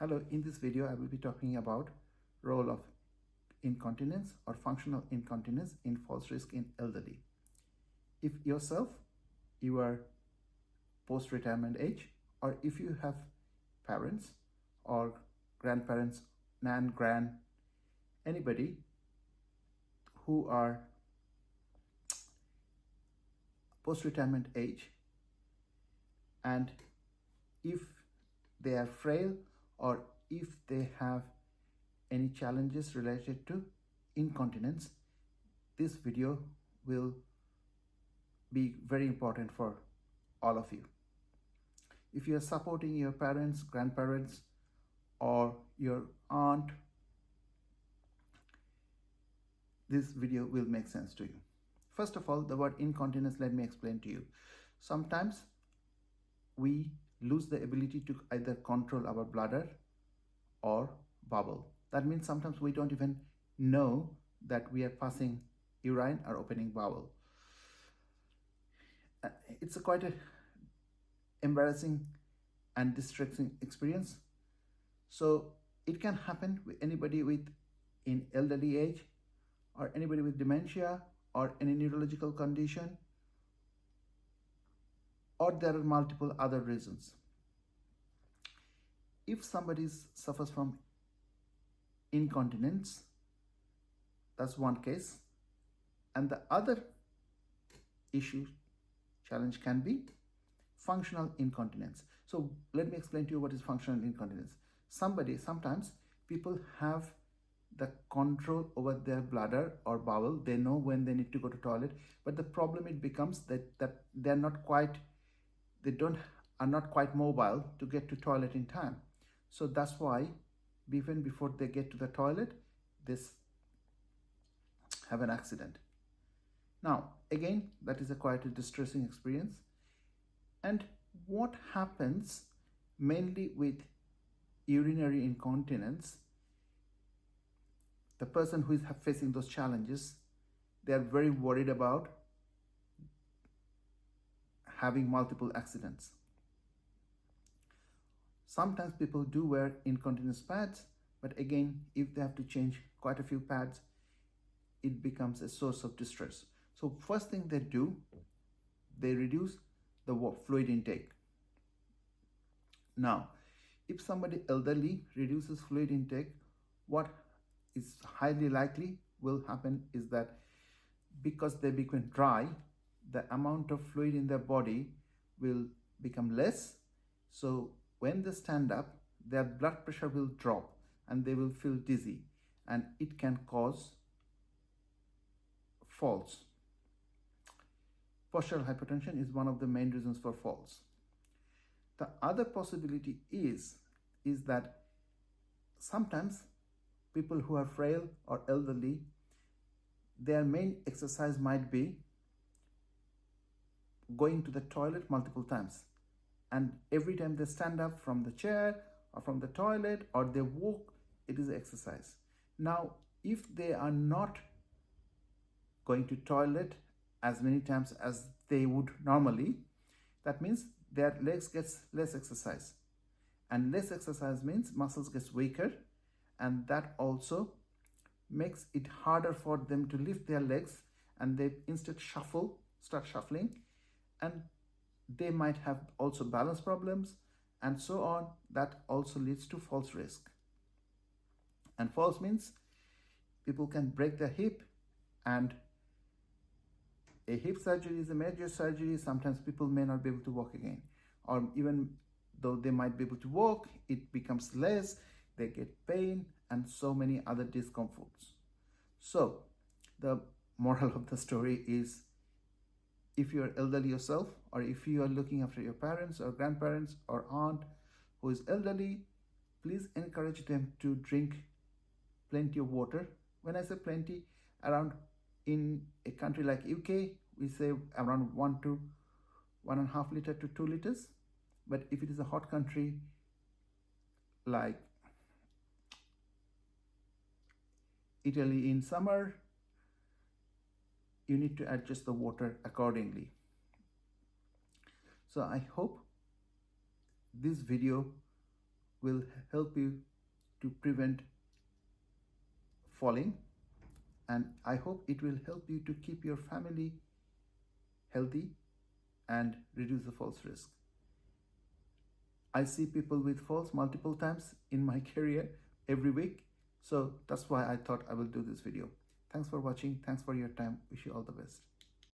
Hello, in this video I will be talking about role of incontinence or functional incontinence in falls risk in elderly. If yourself you are post-retirement age, or if you have parents or grandparents, nan, gran, anybody who are post-retirement age, and if they are frail or if they have any challenges related to incontinence, this video will be very important for all of you. If you are supporting your parents, grandparents, or your aunt, this video will make sense to you. First of all, the word incontinence, let me explain to you. Sometimes we lose the ability to either control our bladder or bowel. That means sometimes we don't even know that we are passing urine or opening bowel. It's quite a embarrassing and distressing experience. So it can happen with anybody in elderly age, or anybody with dementia, or any neurological condition, or there are multiple other reasons. If somebody suffers from incontinence, that's one case, and the other challenge can be functional incontinence. So let me explain to you what is functional incontinence. Sometimes people have the control over their bladder or bowel. They know when they need to go to toilet, but the problem it becomes that they're not quite mobile to get to toilet in time. So that's why even before they get to the toilet, they have an accident. Now again, that is quite a distressing experience. And what happens mainly with urinary incontinence, the person who is facing those challenges, they are very worried about having multiple accidents. Sometimes people do wear incontinence pads, but again, if they have to change quite a few pads, it becomes a source of distress. So first thing they do, they reduce the fluid intake. Now, if somebody elderly reduces fluid intake, what is highly likely will happen is that because they become dry, the amount of fluid in their body will become less. So when they stand up, their blood pressure will drop and they will feel dizzy, and it can cause falls. Postural hypertension is one of the main reasons for falls. The other possibility is that sometimes people who are frail or elderly, their main exercise might be going to the toilet multiple times, and every time they stand up from the chair or from the toilet or they walk, it is exercise. Now if they are not going to toilet as many times as they would normally, that means their legs gets less exercise, and less exercise means muscles gets weaker, and that also makes it harder for them to lift their legs, and they instead start shuffling, and they might have also balance problems and so on. That also leads to falls risk. And falls means people can break their hip, and a hip surgery is a major surgery. Sometimes people may not be able to walk again, or even though they might be able to walk, it becomes less, they get pain and so many other discomforts. So the moral of the story is, if you are elderly yourself, or if you are looking after your parents or grandparents or aunt who is elderly, please encourage them to drink plenty of water. When I say plenty, around, in a country like UK, we say around 1 to 1.5 liter to 2 liters. But if it is a hot country like Italy in summer, you need to adjust the water accordingly. So I hope this video will help you to prevent falling, and I hope it will help you to keep your family healthy and reduce the falls risk. I see people with falls multiple times in my career every week, so that's why I thought I will do this video. Thanks for watching. Thanks for your time. Wish you all the best.